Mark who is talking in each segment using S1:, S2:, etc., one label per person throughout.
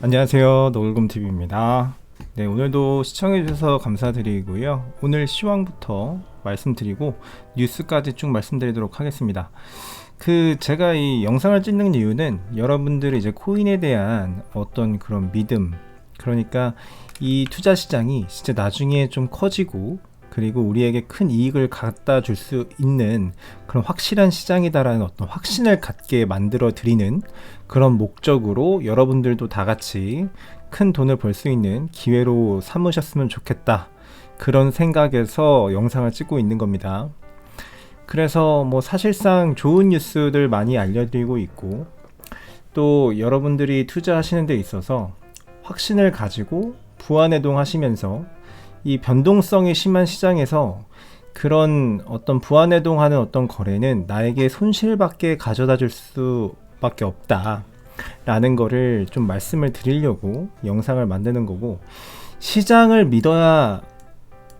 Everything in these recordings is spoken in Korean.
S1: 안녕하세요, 노을곰TV입니다. 네, 오늘도 시청해주셔서 감사드리고요. 오늘 시황부터 말씀드리고 뉴스까지 쭉 말씀드리도록 하겠습니다. 제가 이 영상을 찍는 이유는 여러분들이 이제 코인에 대한 어떤 그런 믿음, 그러니까 이 투자 시장이 진짜 나중에 좀 커지고 그리고 우리에게 큰 이익을 갖다 줄 수 있는 그런 확실한 시장이다라는 어떤 확신을 갖게 만들어 드리는 그런 목적으로 여러분들도 다 같이 큰 돈을 벌 수 있는 기회로 삼으셨으면 좋겠다, 그런 생각에서 영상을 찍고 있는 겁니다. 그래서 사실상 좋은 뉴스들 많이 알려드리고 있고, 또 여러분들이 투자하시는 데 있어서 확신을 가지고 부안해동 하시면서 이 변동성이 심한 시장에서 그런 어떤 부안해동하는 어떤 거래는 나에게 손실밖에 가져다 줄 수밖에 없다 라는 거를 좀 말씀을 드리려고 영상을 만드는 거고, 시장을 믿어야,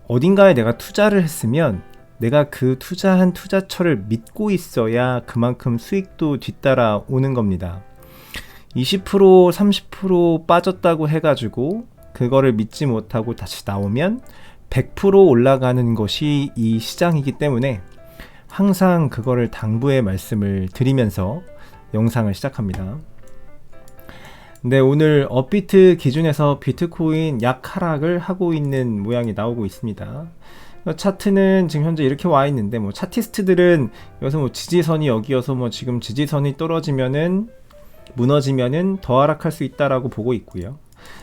S1: 어딘가에 내가 투자를 했으면 내가 그 투자한 투자처를 믿고 있어야 그만큼 수익도 뒤따라 오는 겁니다. 20% 30% 빠졌다고 해가지고 그거를 믿지 못하고 다시 나오면 100% 올라가는 것이 이 시장이기 때문에 항상 그거를 당부의 말씀을 드리면서 영상을 시작합니다. 네, 오늘 업비트 기준에서 비트코인 약 하락을 하고 있는 모양이 나오고 있습니다. 차트는 지금 현재 이렇게 와 있는데, 차티스트들은 여기서 지지선이 여기여서 지금 지지선이 떨어지면은 무너지면은 더 하락할 수 있다라고 보고 있고요.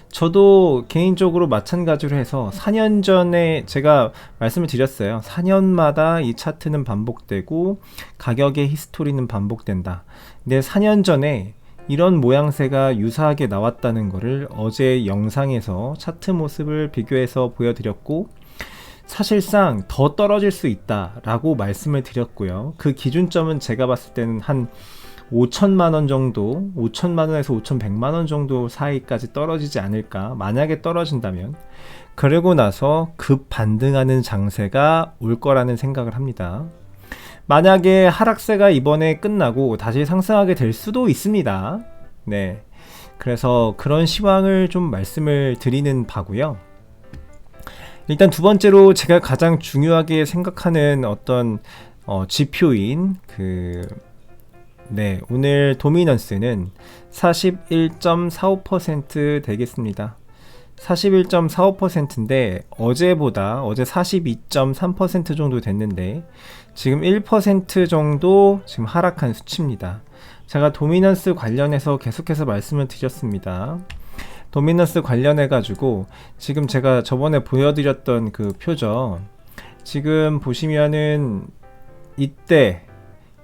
S1: 저도 개인적으로 마찬가지로 해서 4년 전에 제가 말씀을 드렸어요. 4년마다 이 차트는 반복되고 가격의 히스토리는 반복된다. 근데 4년 전에 이런 모양새가 유사하게 나왔다는 것을 어제 영상에서 차트 모습을 비교해서 보여드렸고, 사실상 더 떨어질 수 있다라고 말씀을 드렸고요. 그 기준점은 제가 봤을 때는 한 5천만원 정도, 5천만원에서 5,100만원 정도 사이까지 떨어지지 않을까, 만약에 떨어진다면. 그러고 나서 급 반등하는 장세가 올 거라는 생각을 합니다. 만약에 하락세가 이번에 끝나고 다시 상승하게 될 수도 있습니다. 네, 그래서 그런 시황을 좀 말씀을 드리는 바고요. 일단 두 번째로 제가 가장 중요하게 생각하는 어떤 지표인 오늘 도미넌스는 41.45% 되겠습니다. 41.45%인데 어제 42.3% 정도 됐는데 지금 1% 정도 지금 하락한 수치입니다. 제가 도미넌스 관련해서 계속해서 말씀을 드렸습니다. 도미넌스 관련해 가지고 지금 제가 저번에 보여드렸던 그 표죠. 지금 보시면은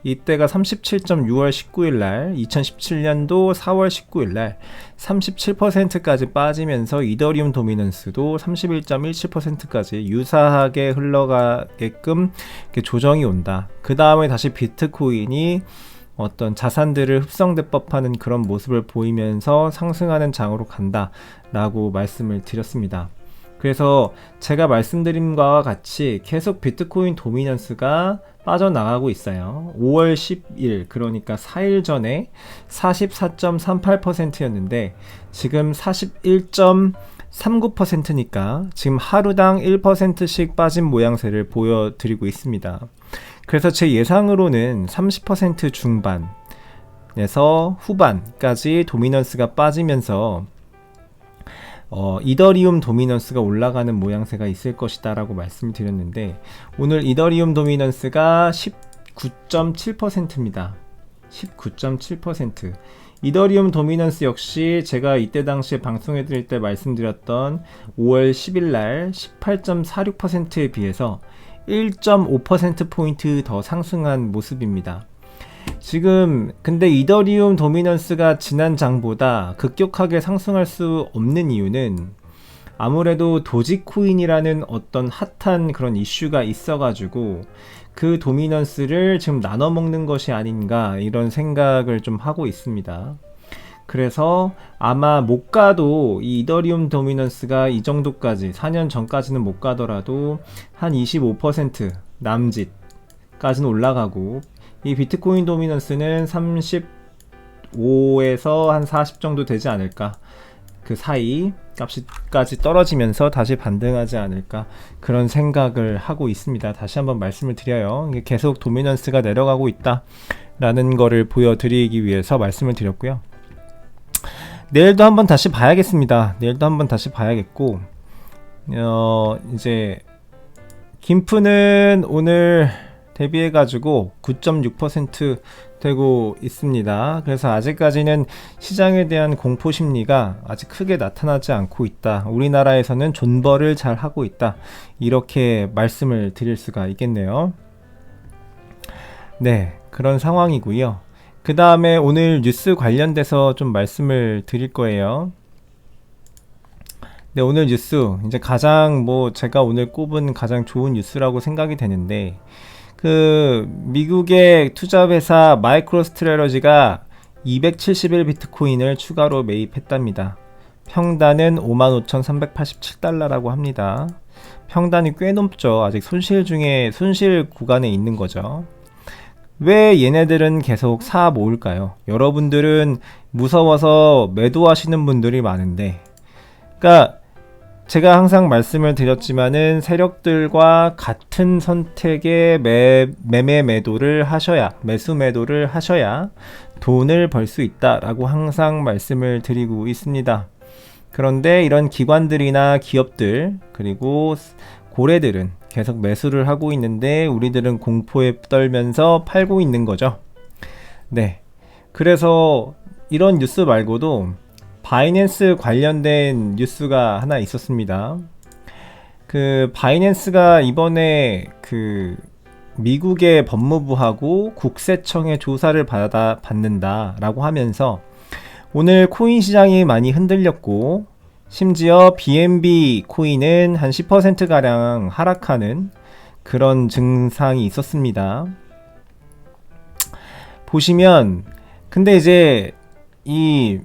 S1: 이때가 37.6월 19일날 2017년도 4월 19일날 37%까지 빠지면서 이더리움 도미넌스도 31.17%까지 유사하게 흘러가게끔 조정이 온다. 그 다음에 다시 비트코인이 어떤 자산들을 흡성대법하는 그런 모습을 보이면서 상승하는 장으로 간다 라고 말씀을 드렸습니다. 그래서 제가 말씀드린 것과 같이 계속 비트코인 도미넌스가 빠져나가고 있어요. 5월 10일, 그러니까 4일 전에 44.38%였는데 지금 41.39%니까 지금 하루당 1%씩 빠진 모양새를 보여드리고 있습니다. 그래서 제 예상으로는 30% 중반에서 후반까지 도미넌스가 빠지면서 이더리움 도미넌스가 올라가는 모양새가 있을 것이다 라고 말씀을 드렸는데, 오늘 이더리움 도미넌스가 19.7%입니다. 19.7%. 이더리움 도미넌스 역시 제가 이때 당시에 방송해 드릴 때 말씀드렸던 5월 10일 날 18.46%에 비해서 1.5%포인트 더 상승한 모습입니다. 지금 근데 이더리움 도미넌스가 지난 장보다 급격하게 상승할 수 없는 이유는 아무래도 도지코인이라는 어떤 핫한 그런 이슈가 있어가지고 그 도미넌스를 지금 나눠 먹는 것이 아닌가, 이런 생각을 좀 하고 있습니다. 그래서 아마 못 가도 이 이더리움 도미넌스가 이 정도까지, 4년 전까지는 못 가더라도 한 25% 남짓까지는 올라가고, 이 비트코인 도미넌스는 35에서 한 40 정도 되지 않을까, 그 사이 값이까지 떨어지면서 다시 반등하지 않을까 그런 생각을 하고 있습니다. 다시 한번 말씀을 드려요. 이게 계속 도미넌스가 내려가고 있다 라는 거를 보여드리기 위해서 말씀을 드렸고요. 내일도 한번 다시 봐야겠습니다. 내일도 한번 다시 봐야겠고, 이제 김프는 오늘 대비해가지고 9.6% 되고 있습니다. 그래서 아직까지는 시장에 대한 공포 심리가 아직 크게 나타나지 않고 있다. 우리나라에서는 존버를 잘 하고 있다. 이렇게 말씀을 드릴 수가 있겠네요. 네, 그런 상황이고요. 그 다음에 오늘 뉴스 관련돼서 좀 말씀을 드릴 거예요. 네, 오늘 뉴스 이제 가장 제가 오늘 꼽은 가장 좋은 뉴스라고 생각이 되는데, 그 미국의 투자회사 마이크로스트래러지가 271 비트코인을 추가로 매입했답니다. 평단은 55,387달러라고 합니다. 평단이 꽤 높죠. 아직 손실 구간에 있는 거죠. 왜 얘네들은 계속 사 모을까요? 여러분들은 무서워서 매도하시는 분들이 많은데, 그러니까 제가 항상 말씀을 드렸지만은 세력들과 같은 선택의 매매 매도를 하셔야, 매수 매도를 하셔야 돈을 벌 수 있다라고 항상 말씀을 드리고 있습니다. 그런데 이런 기관들이나 기업들 그리고 고래들은 계속 매수를 하고 있는데 우리들은 공포에 떨면서 팔고 있는 거죠. 네, 그래서 이런 뉴스 말고도 바이낸스 관련된 뉴스가 하나 있었습니다. 그 바이낸스가 이번에 그 미국의 법무부하고 국세청의 조사를 받는다라고 하면서 오늘 코인 시장이 많이 흔들렸고, 심지어 BNB 코인은 한 10%가량 하락하는 그런 증상이 있었습니다. 보시면, 근데 이제 이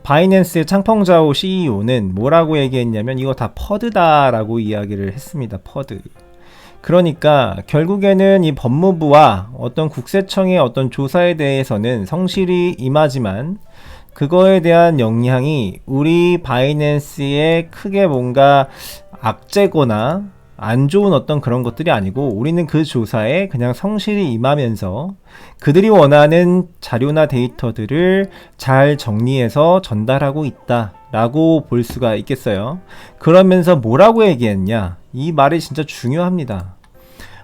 S1: 바이낸스의 창펑자오 CEO는 뭐라고 얘기했냐면 이거 다 퍼드다라고 이야기를 했습니다. 퍼드. 그러니까 결국에는 이 법무부와 어떤 국세청의 어떤 조사에 대해서는 성실히 임하지만 그거에 대한 영향이 우리 바이낸스에 크게 뭔가 악재거나 안 좋은 어떤 그런 것들이 아니고, 우리는 그 조사에 그냥 성실히 임하면서 그들이 원하는 자료나 데이터들을 잘 정리해서 전달하고 있다 라고 볼 수가 있겠어요. 그러면서 뭐라고 얘기했냐, 이 말이 진짜 중요합니다.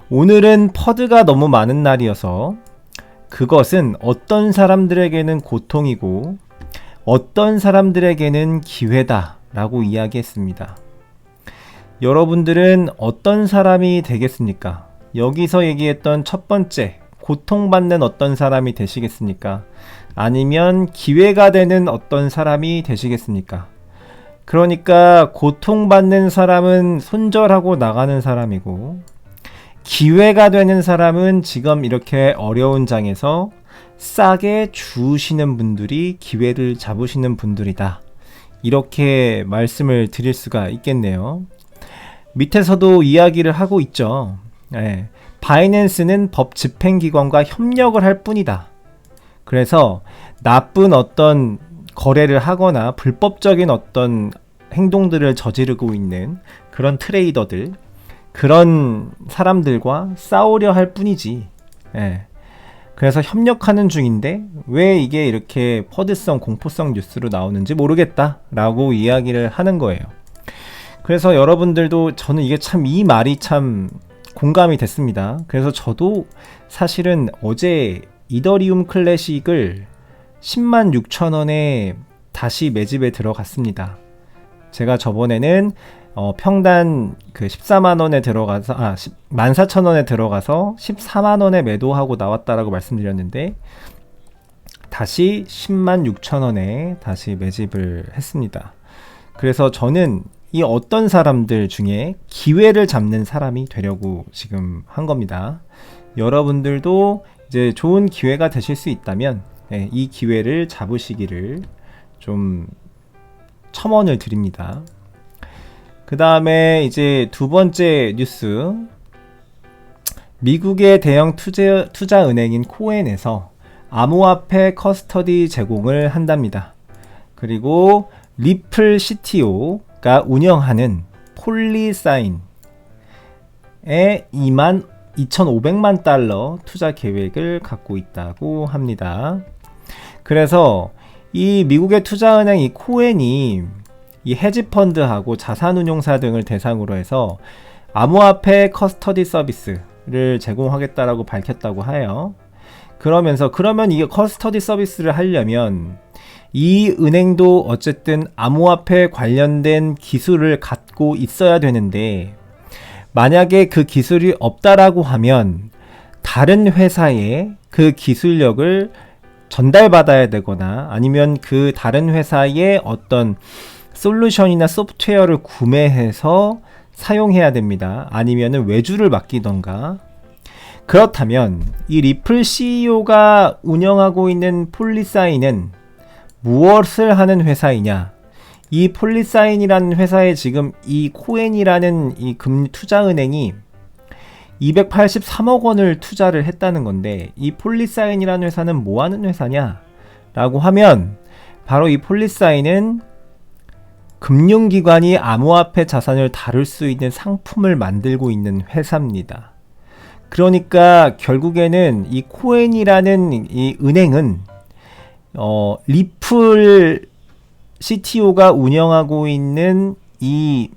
S1: 오늘은 퍼드가 너무 많은 날이어서 그것은 어떤 사람들에게는 고통이고 어떤 사람들에게는 기회다 라고 이야기했습니다. 여러분들은 어떤 사람이 되겠습니까? 여기서 얘기했던 첫 번째, 고통받는 어떤 사람이 되시겠습니까? 아니면 기회가 되는 어떤 사람이 되시겠습니까? 그러니까 고통받는 사람은 손절하고 나가는 사람이고, 기회가 되는 사람은 지금 이렇게 어려운 장에서 싸게 주시는 분들이 기회를 잡으시는 분들이다. 이렇게 말씀을 드릴 수가 있겠네요. 밑에서도 이야기를 하고 있죠. 네. 바이낸스는 법 집행기관과 협력을 할 뿐이다. 그래서 나쁜 어떤 거래를 하거나 불법적인 어떤 행동들을 저지르고 있는 그런 트레이더들, 그런 사람들과 싸우려 할 뿐이지. 네. 그래서 협력하는 중인데 왜 이게 이렇게 퍼드성, 공포성 뉴스로 나오는지 모르겠다 라고 이야기를 하는 거예요. 그래서 여러분들도, 저는 이게 참, 이 말이 참 공감이 됐습니다. 그래서 저도 사실은 어제 이더리움 클래식을 106,000원에 다시 매집에 들어갔습니다. 제가 저번에는 평단 그 14만원에 들어가서 14,000원에 들어가서 14만원에 매도하고 나왔다라고 말씀드렸는데, 다시 106,000원에 다시 매집을 했습니다. 그래서 저는 이 어떤 사람들 중에 기회를 잡는 사람이 되려고 지금 한 겁니다. 여러분들도 이제 좋은 기회가 되실 수 있다면 이 기회를 잡으시기를 좀 첨언을 드립니다. 그 다음에 이제 두 번째 뉴스, 미국의 대형 투자은행인 코엔에서 암호화폐 커스터디 제공을 한답니다. 그리고 리플 CTO가 운영하는 폴리사인에 22,500만 달러 투자 계획을 갖고 있다고 합니다. 그래서 이 미국의 투자은행 이 코엔이 이 헤지펀드하고 자산운용사 등을 대상으로 해서 암호화폐 커스터디 서비스를 제공하겠다라고 밝혔다고 해요. 그러면 이 커스터디 서비스를 하려면 이 은행도 어쨌든 암호화폐 관련된 기술을 갖고 있어야 되는데, 만약에 그 기술이 없다라고 하면 다른 회사에 그 기술력을 전달받아야 되거나 아니면 그 다른 회사의 어떤 솔루션이나 소프트웨어를 구매해서 사용해야 됩니다. 아니면은 외주를 맡기던가. 그렇다면 이 리플 CEO가 운영하고 있는 폴리사인은 무엇을 하는 회사이냐? 이 폴리사인이라는 회사에 지금 이 코엔이라는 이 투자은행이 283억 원을 투자를 했다는 건데, 이 폴리사인이라는 회사는 뭐 하는 회사냐? 라고 하면 바로 이 폴리사인은 금융기관이 암호화폐 자산을 다룰 수 있는 상품을 만들고 있는 회사입니다. 그러니까 결국에는 이 코엔이라는 이 은행은 리플 CTO가 운영하고 있는 이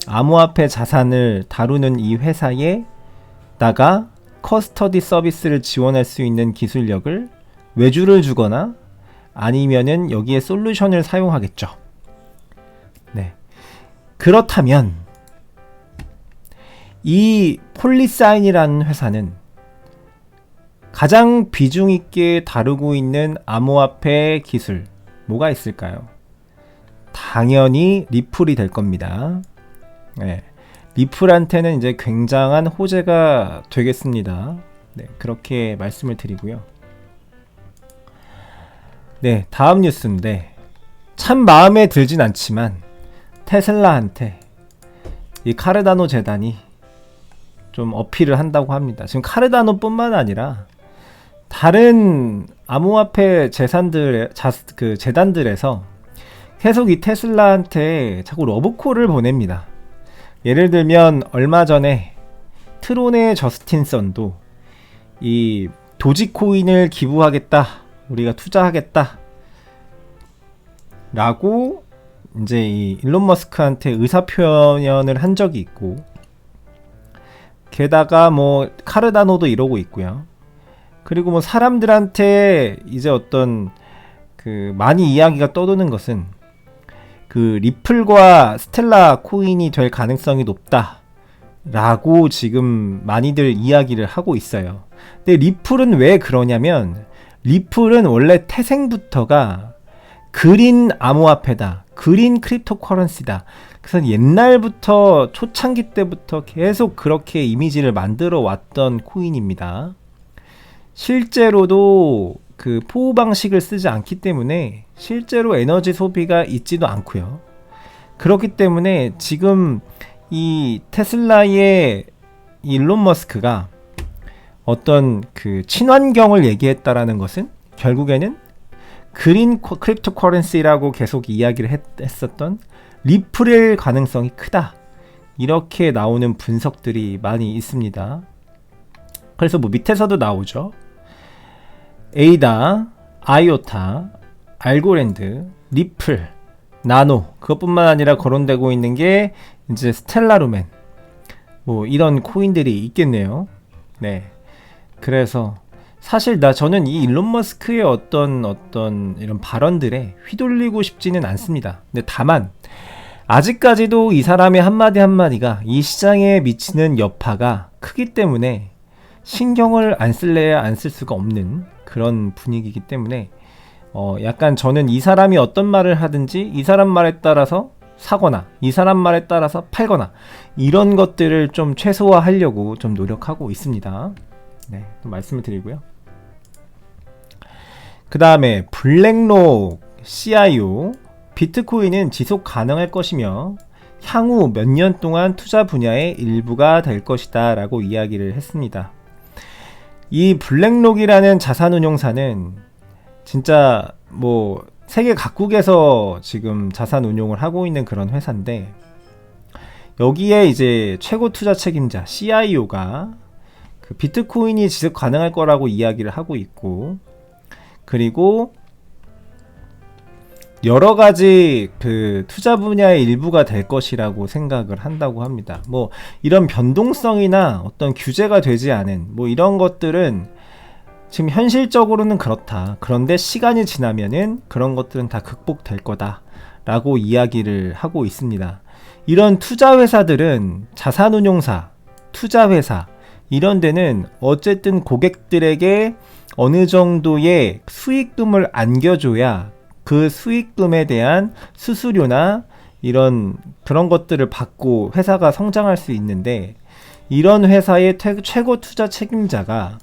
S1: 암호화폐 자산을 다루는 이 회사에다가 커스터디 서비스를 지원할 수 있는 기술력을 외주를 주거나 아니면은 여기에 솔루션을 사용하겠죠. 네. 그렇다면 이 폴리사인이라는 회사는 가장 비중 있게 다루고 있는 암호화폐 기술 뭐가 있을까요? 당연히 리플이 될 겁니다. 네. 리플한테는 이제 굉장한 호재가 되겠습니다. 네, 그렇게 말씀을 드리고요. 네, 다음 뉴스인데 참 마음에 들진 않지만 테슬라한테 이 카르다노 재단이 좀 어필을 한다고 합니다. 지금 카르다노 뿐만 아니라 다른 암호화폐 재단들에서 계속 이 테슬라한테 자꾸 러브콜을 보냅니다. 예를 들면 얼마 전에 트론의 저스틴 선도 이 도지코인을 기부하겠다, 우리가 투자하겠다 라고 이제 이 일론 머스크한테 의사표현을 한 적이 있고, 게다가 뭐 카르다노도 이러고 있고요. 그리고 뭐 사람들한테 이제 어떤 그 많이 이야기가 떠도는 것은 그 리플과 스텔라 코인이 될 가능성이 높다 라고 지금 많이들 이야기를 하고 있어요. 근데 리플은 왜 그러냐면, 리플은 원래 태생부터가 그린 암호화폐다, 그린 크립토 커런시다. 그래서 옛날부터 초창기 때부터 계속 그렇게 이미지를 만들어 왔던 코인입니다. 실제로도 그 포우 방식을 쓰지 않기 때문에 실제로 에너지 소비가 있지도 않고요. 그렇기 때문에 지금 이 테슬라의 일론 머스크가 어떤 그 친환경을 얘기했다라는 것은 결국에는 그린 크립토 커런시라고 계속 이야기를 했었던 리플일 가능성이 크다, 이렇게 나오는 분석들이 많이 있습니다. 그래서 뭐 밑에서도 나오죠. 에이다, 아이오타, 알고랜드, 리플, 나노, 그것뿐만 아니라 거론되고 있는 게 이제 스텔라루멘, 뭐 이런 코인들이 있겠네요. 네. 그래서 사실 저는 이 일론 머스크의 어떤 이런 발언들에 휘둘리고 싶지는 않습니다. 근데 다만 아직까지도 이 사람의 한마디 한마디가 이 시장에 미치는 여파가 크기 때문에 신경을 안 쓸래야 안 쓸 수가 없는 그런 분위기이기 때문에 약간 저는 이 사람이 어떤 말을 하든지 이 사람 말에 따라서 사거나 이 사람 말에 따라서 팔거나 이런 것들을 좀 최소화하려고 좀 노력하고 있습니다. 네, 또 말씀을 드리고요. 그 다음에 블랙록 CIO, 비트코인은 지속 가능할 것이며 향후 몇 년 동안 투자 분야의 일부가 될 것이다 라고 이야기를 했습니다. 이 블랙록이라는 자산운용사는 진짜 뭐 세계 각국에서 지금 자산 운용을 하고 있는 그런 회사인데, 여기에 이제 최고 투자 책임자 CIO가 그 비트코인이 지속 가능할 거라고 이야기를 하고 있고, 그리고 여러 가지 그 투자 분야의 일부가 될 것이라고 생각을 한다고 합니다. 뭐 이런 변동성이나 어떤 규제가 되지 않은 뭐 이런 것들은 지금 현실적으로는 그렇다. 그런데 시간이 지나면은 그런 것들은 다 극복될 거다 라고 이야기를 하고 있습니다. 이런 투자 회사들은 자산운용사, 투자회사 이런 데는 어쨌든 고객들에게 어느 정도의 수익금을 안겨줘야 그 수익금에 대한 수수료나 이런 그런 것들을 받고 회사가 성장할 수 있는데, 이런 회사의 최고 투자 책임자가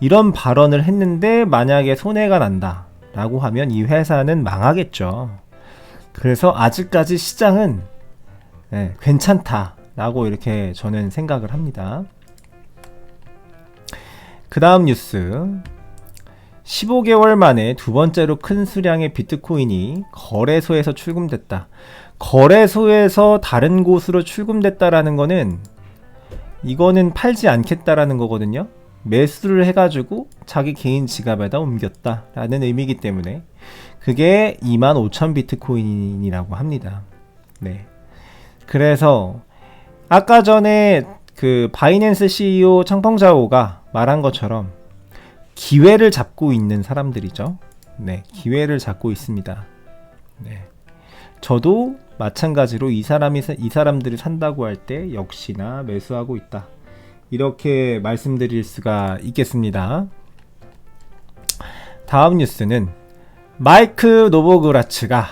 S1: 이런 발언을 했는데 만약에 손해가 난다 라고 하면 이 회사는 망하겠죠. 그래서 아직까지 시장은 괜찮다 라고 이렇게 저는 생각을 합니다. 그 다음 뉴스, 15개월 만에 두 번째로 큰 수량의 비트코인이 거래소에서 출금됐다. 거래소에서 다른 곳으로 출금됐다라는 거는, 이거는 팔지 않겠다라는 거거든요. 매수를 해가지고 자기 개인 지갑에다 옮겼다라는 의미이기 때문에 그게 25,000 비트코인이라고 합니다. 네. 그래서 아까 전에 그 바이낸스 CEO 창펑자오가 말한 것처럼 기회를 잡고 있는 사람들이죠. 네, 기회를 잡고 있습니다. 네. 저도 마찬가지로 이 사람들이 산다고 할 때 역시나 매수하고 있다. 이렇게 말씀드릴 수가 있겠습니다. 다음 뉴스는 마이크 노보그라츠가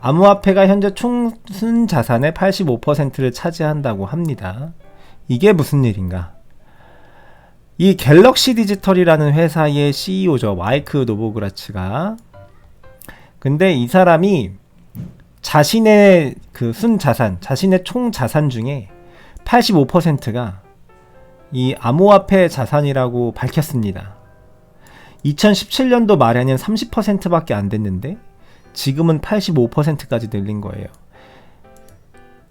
S1: 암호화폐가 현재 총 순자산의 85%를 차지한다고 합니다. 이게 무슨 일인가? 이 갤럭시 디지털이라는 회사의 CEO죠. 마이크 노보그라츠가. 근데 이 사람이 자신의 그 순자산, 자신의 총 자산 중에 85%가 이 암호화폐 자산이라고 밝혔습니다. 2017년도 말에는 30%밖에 안 됐는데 지금은 85%까지 늘린 거예요.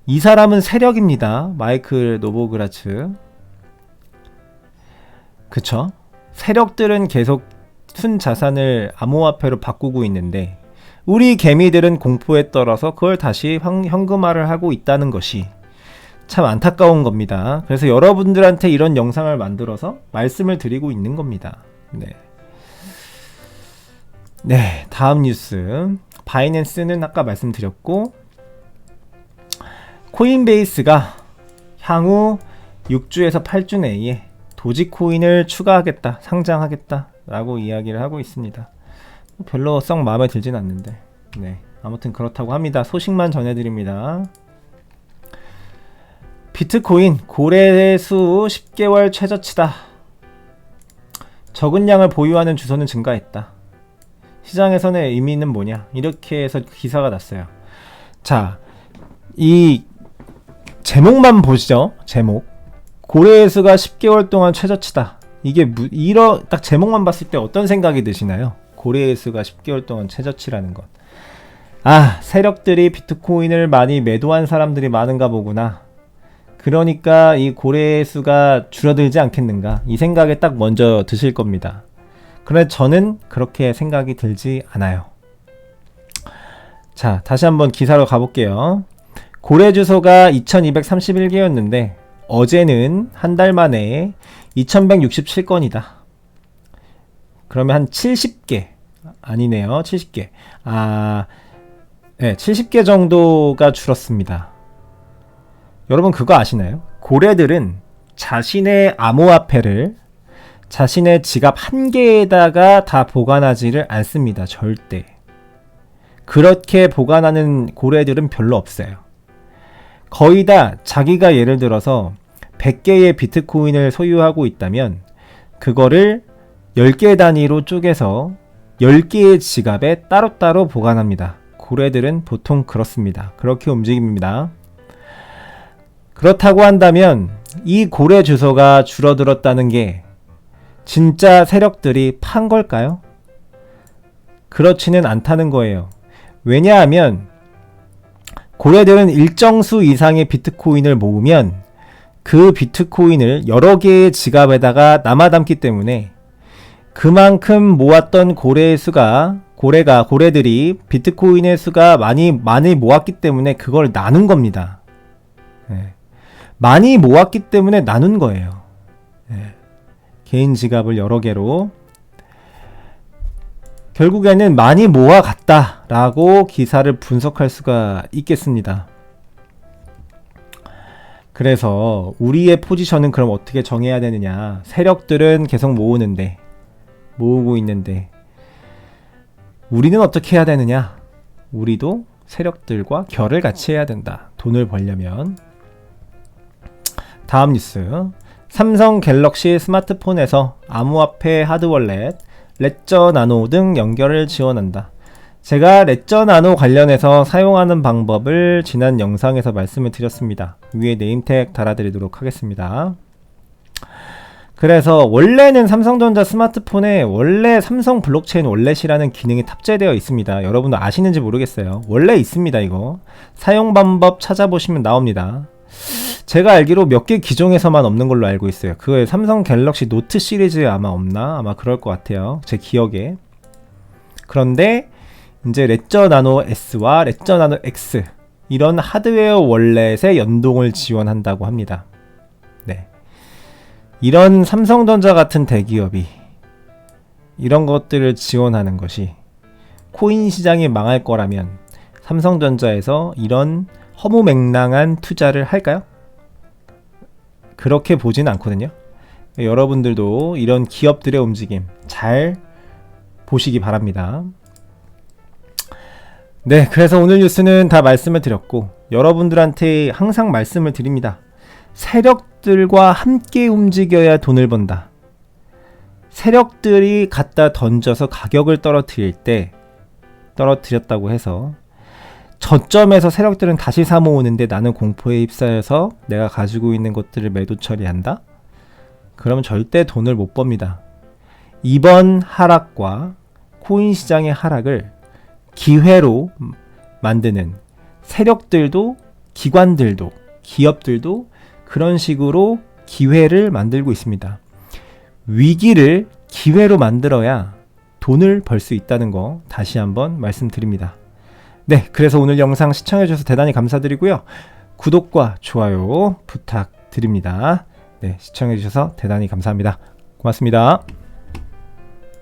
S1: 이 사람은 세력입니다. 마이클 노보그라츠. 그쵸? 세력들은 계속 순자산을 암호화폐로 바꾸고 있는데 우리 개미들은 공포에 떨어서 그걸 다시 현금화를 하고 있다는 것이 참 안타까운 겁니다. 그래서 여러분들한테 이런 영상을 만들어서 말씀을 드리고 있는 겁니다. 네, 다음 뉴스. 바이낸스는 아까 말씀드렸고, 코인베이스가 향후 6주에서 8주 내에 도지코인을 추가하겠다, 상장하겠다 라고 이야기를 하고 있습니다. 별로 썩 마음에 들진 않는데, 네, 아무튼 그렇다고 합니다. 소식만 전해드립니다. 비트코인 고래수 10개월 최저치다. 적은 양을 보유하는 주소는 증가했다. 시장에서는 의미는 뭐냐? 이렇게 해서 기사가 났어요. 자, 이 제목만 보시죠. 제목. 고래수가 10개월 동안 최저치다. 이게 딱 제목만 봤을 때 어떤 생각이 드시나요? 고래수가 10개월 동안 최저치라는 것. 아, 세력들이 비트코인을 많이 매도한 사람들이 많은가 보구나. 그러니까 이 고래수가 줄어들지 않겠는가, 이 생각에 딱 먼저 드실 겁니다. 그런데 저는 그렇게 생각이 들지 않아요. 자, 다시 한번 기사로 가볼게요. 고래 주소가 2231개였는데 어제는 한 달 만에 2167건이다. 그러면 한 70개 아니네요. 70개. 네, 70개 정도가 줄었습니다. 여러분 그거 아시나요? 고래들은 자신의 암호화폐를 자신의 지갑 한 개에다가 다 보관하지를 않습니다. 절대. 그렇게 보관하는 고래들은 별로 없어요. 거의 다 자기가 예를 들어서 100개의 비트코인을 소유하고 있다면 그거를 10개 단위로 쪼개서 10개의 지갑에 따로따로 보관합니다. 고래들은 보통 그렇습니다. 그렇게 움직입니다. 그렇다고 한다면 이 고래 주소가 줄어들었다는 게 진짜 세력들이 판 걸까요? 그렇지는 않다는 거예요. 왜냐하면 고래들은 일정 수 이상의 비트코인을 모으면 그 비트코인을 여러 개의 지갑에다가 남아담기 때문에 그만큼 모았던 고래들이 비트코인의 수가 많이 모았기 때문에 그걸 나눈 겁니다. 예. 많이 모았기 때문에 나눈 거예요. 예. 개인 지갑을 여러 개로. 결국에는 많이 모아갔다라고 기사를 분석할 수가 있겠습니다. 그래서 우리의 포지션은 그럼 어떻게 정해야 되느냐. 세력들은 계속 모으고 있는데 우리는 어떻게 해야 되느냐. 우리도 세력들과 결을 같이 해야 된다. 돈을 벌려면. 다음 뉴스. 삼성 갤럭시 스마트폰에서 암호화폐 하드월렛, 레저 나노 등 연결을 지원한다. 제가 레저 나노 관련해서 사용하는 방법을 지난 영상에서 말씀을 드렸습니다. 위에 네임택 달아드리도록 하겠습니다. 그래서 원래는 삼성전자 스마트폰에 원래 삼성 블록체인 월렛이라는 기능이 탑재되어 있습니다. 여러분도 아시는지 모르겠어요. 원래 있습니다. 이거 사용 방법 찾아보시면 나옵니다. 제가 알기로 몇 개 기종에서만 없는 걸로 알고 있어요. 그거에 삼성 갤럭시 노트 시리즈에 아마 없나? 아마 그럴 것 같아요. 제 기억에. 그런데 이제 레저 나노 S와 레저 나노 X 이런 하드웨어 월렛의 연동을 지원한다고 합니다. 네. 이런 삼성전자 같은 대기업이 이런 것들을 지원하는 것이 코인 시장이 망할 거라면 삼성전자에서 이런 허무맹랑한 투자를 할까요? 그렇게 보진 않거든요. 여러분들도 이런 기업들의 움직임 잘 보시기 바랍니다. 네, 그래서 오늘 뉴스는 다 말씀을 드렸고 여러분들한테 항상 말씀을 드립니다. 세력들과 함께 움직여야 돈을 번다. 세력들이 갖다 던져서 가격을 떨어뜨렸다고 해서 저점에서 세력들은 다시 사 모으는데 나는 공포에 휩싸여서 내가 가지고 있는 것들을 매도 처리한다? 그러면 절대 돈을 못 법니다. 이번 하락과 코인 시장의 하락을 기회로 만드는 세력들도 기관들도 기업들도 그런 식으로 기회를 만들고 있습니다. 위기를 기회로 만들어야 돈을 벌 수 있다는 거 다시 한번 말씀드립니다. 네, 그래서 오늘 영상 시청해주셔서 대단히 감사드리고요. 구독과 좋아요 부탁드립니다. 네, 시청해주셔서 대단히 감사합니다. 고맙습니다.